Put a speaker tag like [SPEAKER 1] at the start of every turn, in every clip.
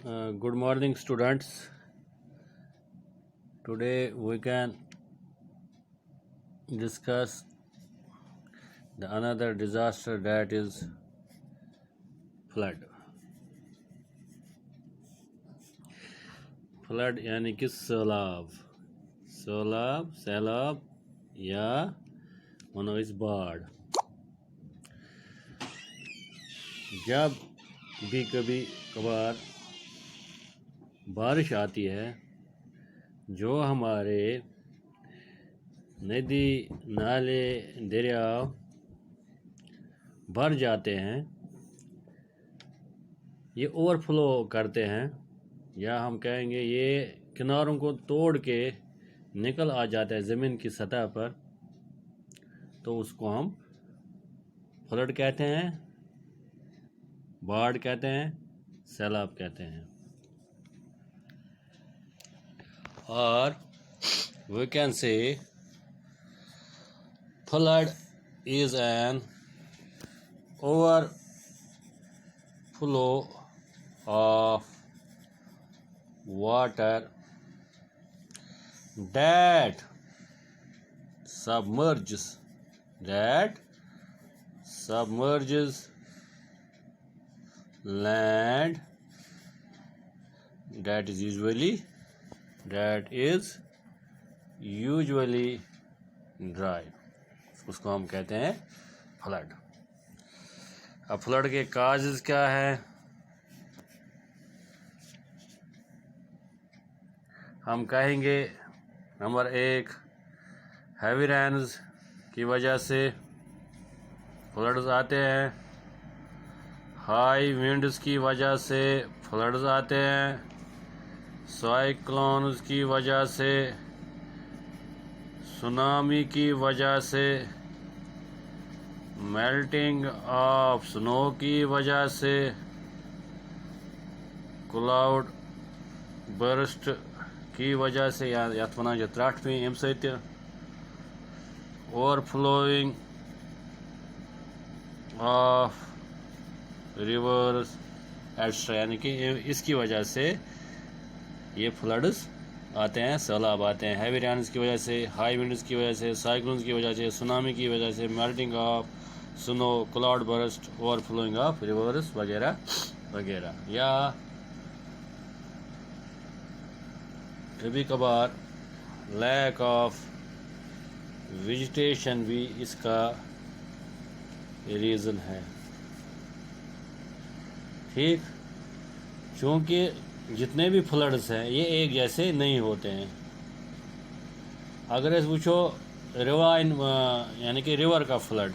[SPEAKER 1] Good morning, students. Today we can discuss another disaster, that is flood. Flood यानी कि सैलाब या वनो इस बाढ़। जब भी कभी कभार बारिश आती है, जो हमारे नदी नाले दरिया भर जाते हैं, ये ओवरफ्लो करते हैं, या हम कहेंगे ये किनारों को तोड़ के निकल आ जाता है ज़मीन की सतह पर, तो उसको हम फ्लड कहते हैं, बाढ़ कहते हैं, सैलाब कहते हैं। और we can say flood is an overflow of water that submerges land that is usually dry। उसको हम कहते हैं फ्लड। अब फ्लड के काजेस क्या है? हम कहेंगे नंबर 1, हैवी रेन्स की वजह से फ्लड्स आते हैं, हाई विंड्स की वजह से फ्लड्स आते हैं, साइक्लोन्स की वजह से, सुनामी की वजह से, मेल्टिंग ऑफ स्नो की वजह से, क्लाउड बर्स्ट की वजह से, या वन त्रट पे अम सत ओवरफ्लोइंग ऑफ रिवर्स एक्स्ट्रा, यानी कि इसकी वजह से ये फ्लड्स आते हैं, सैलाब आते हैं। हैवी रेन्स की वजह से, हाई विंड्स की वजह से, साइक्लोन्स की वजह से, सुनामी की वजह से, melting of snow, cloud burst, overflowing of reverse वगैरह वगैरह। या कभी कभार लैक ऑफ वेजिटेशन भी इसका रीज़न है। ठीक, क्योंकि जितने भी फ्लड्स हैं ये एक जैसे नहीं होते हैं। अगर इस वुचो रिवाइन यानी कि रिवर का फ्लड,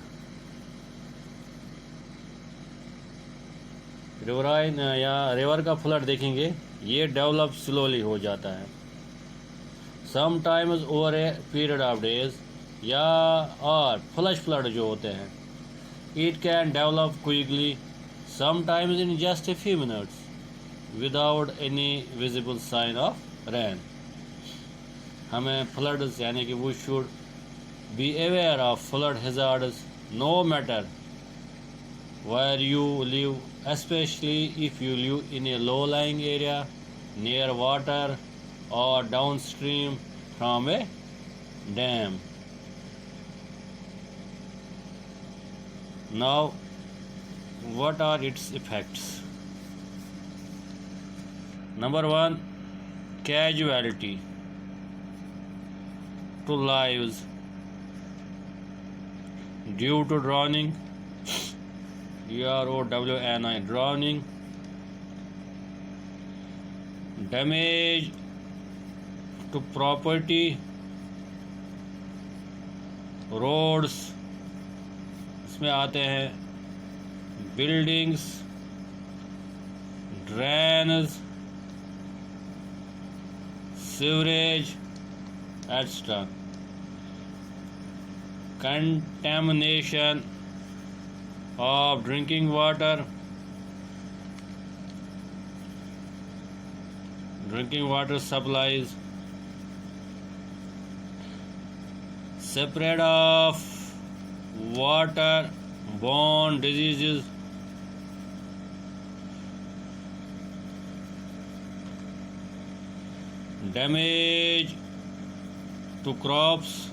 [SPEAKER 1] रिवराइन या रिवर का फ्लड देखेंगे, ये डेवलप स्लोली हो जाता है, sometimes over a period of days. या और फ्लैश फ्लड जो होते हैं, it can develop quickly, sometimes in just a few minutes without any visible sign of rain. हमें फ्लड्स यानी कि we should be aware of flood hazards no matter where you live, especially if you live in a low-lying area near water or downstream from a dam. Now, what are its effects? Number 1, casualty to lives due to drowning, DROWNI, drowning, damage to property, roads इसमें आते हैं, buildings, drains, sewerage, etc. Contamination of drinking water, supplies, spread of water-borne diseases, damage to crops,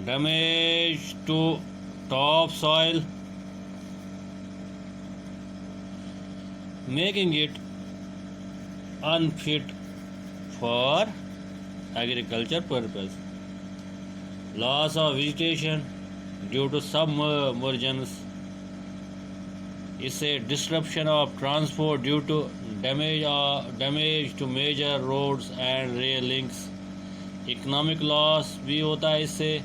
[SPEAKER 1] damage to topsoil, making it unfit for agriculture purpose, loss of vegetation due to submergence, इससे disruption of transport due to damage to major roads and rail links, economic loss भी होता है इससे,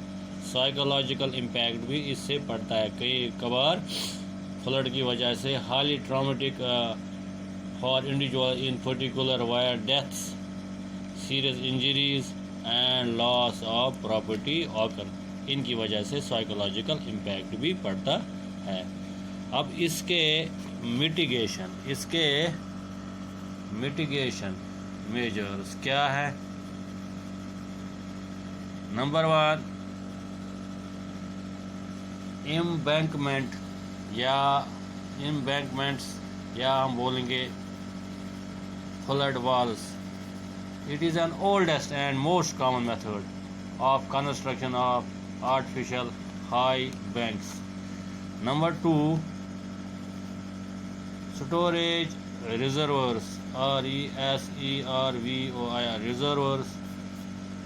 [SPEAKER 1] psychological impact भी इससे पड़ता है। कई कबार फ्लड की वजह से highly traumatic for individual in particular wire deaths, serious injuries and loss of property occur, इनकी वजह से साइकोलॉजिकल इम्पैक्ट भी पड़ता है। अब इसके मिटिगेशन मेजर्स क्या है? नंबर 1, एम्बैंकमेंट्स या हम बोलेंगे flood walls. It is an oldest and most common method of construction of artificial high banks. Number 2, storage reservoirs, reservoirs.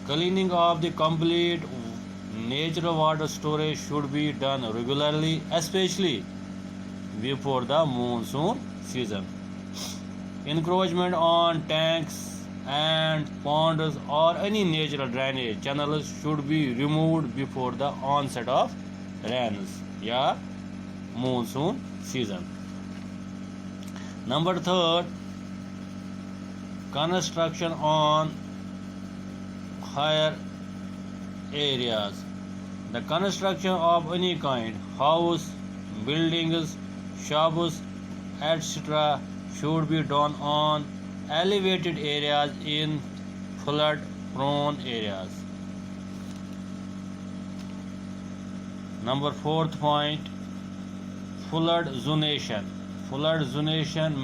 [SPEAKER 1] Cleaning of the complete natural water storage should be done regularly, especially before the monsoon season. Encroachment on tanks and ponds or any natural drainage channels should be removed before the onset of rains या monsoon season. Number 3, construction on higher areas. The construction of any kind, house, buildings, shops, etc. should be done on elevated areas in flood prone areas. Number 4th point, flood zonation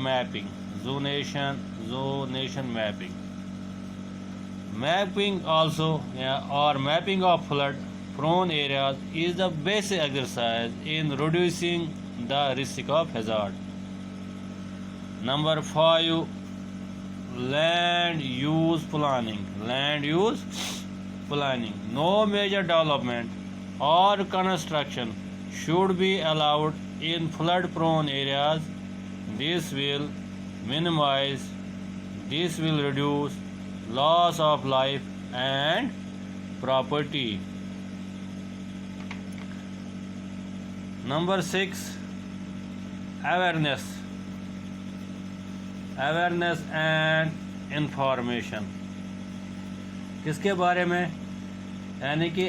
[SPEAKER 1] mapping. Mapping also or mapping of flood prone areas is the basic exercise in reducing the risk of hazard. Number 5, land use planning. No major development or construction should be allowed in flood prone areas. This will reduce loss of life and property. Number 6, awareness and information. किसके बारे में? यानी कि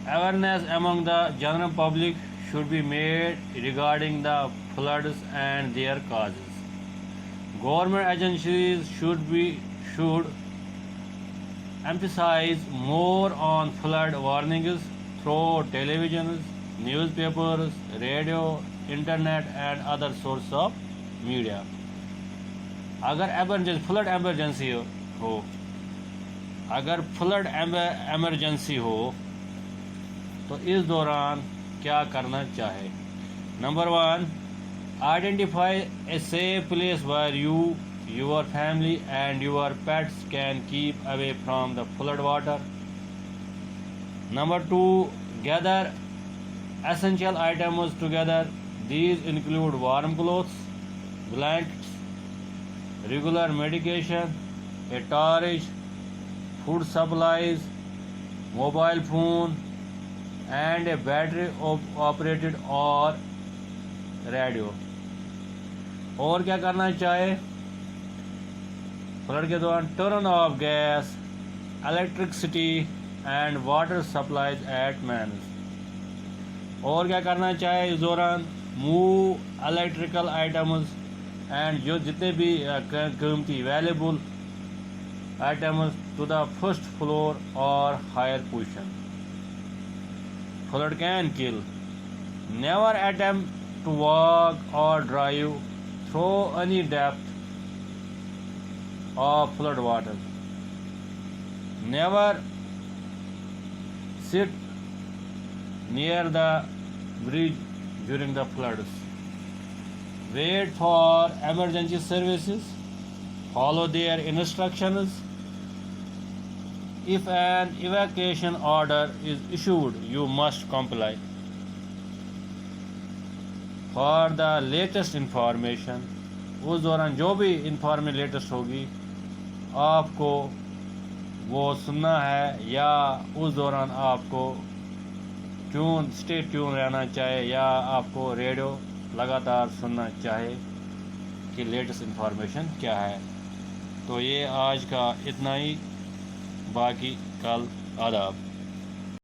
[SPEAKER 1] awareness among the general public should be made regarding the floods and their causes. Government agencies should emphasize more on flood warnings through television, newspapers, radio, internet and other sources of media. अगर flood emergency हो तो इस दौरान क्या करना चाहे? Number 1, identify a safe place where you, your family and your pets can keep away from the flood water. Number 2, gather essential items together. These include warm clothes, blankets, regular medication, a torch, food supplies, mobile phone, and a battery operated or radio. और क्या करना चाहे? Flood के दौरान turn off gas, electricity and water supplies at mains. और क्या करना चाहे इस दौरान? मूव इलेक्ट्रिकल आइटम्स एंड जो जितने भी कीमती valuable items to the first floor और higher position. Flood can kill. Never attempt to walk or drive through any depth of flood water. Never sit near the bridge during the floods. Wait for emergency services. Follow their instructions. If an evacuation order is issued, you must comply. For the latest information, उस दौरान जो भी information latest होगी आपको वो सुनना है, या उस दौरान आपको स्टे ट्यून रहना चाहिए, या आपको रेडियो लगातार सुनना चाहिए कि लेटेस्ट इंफॉर्मेशन क्या है। तो ये आज का इतना ही, बाकी कल आदाब।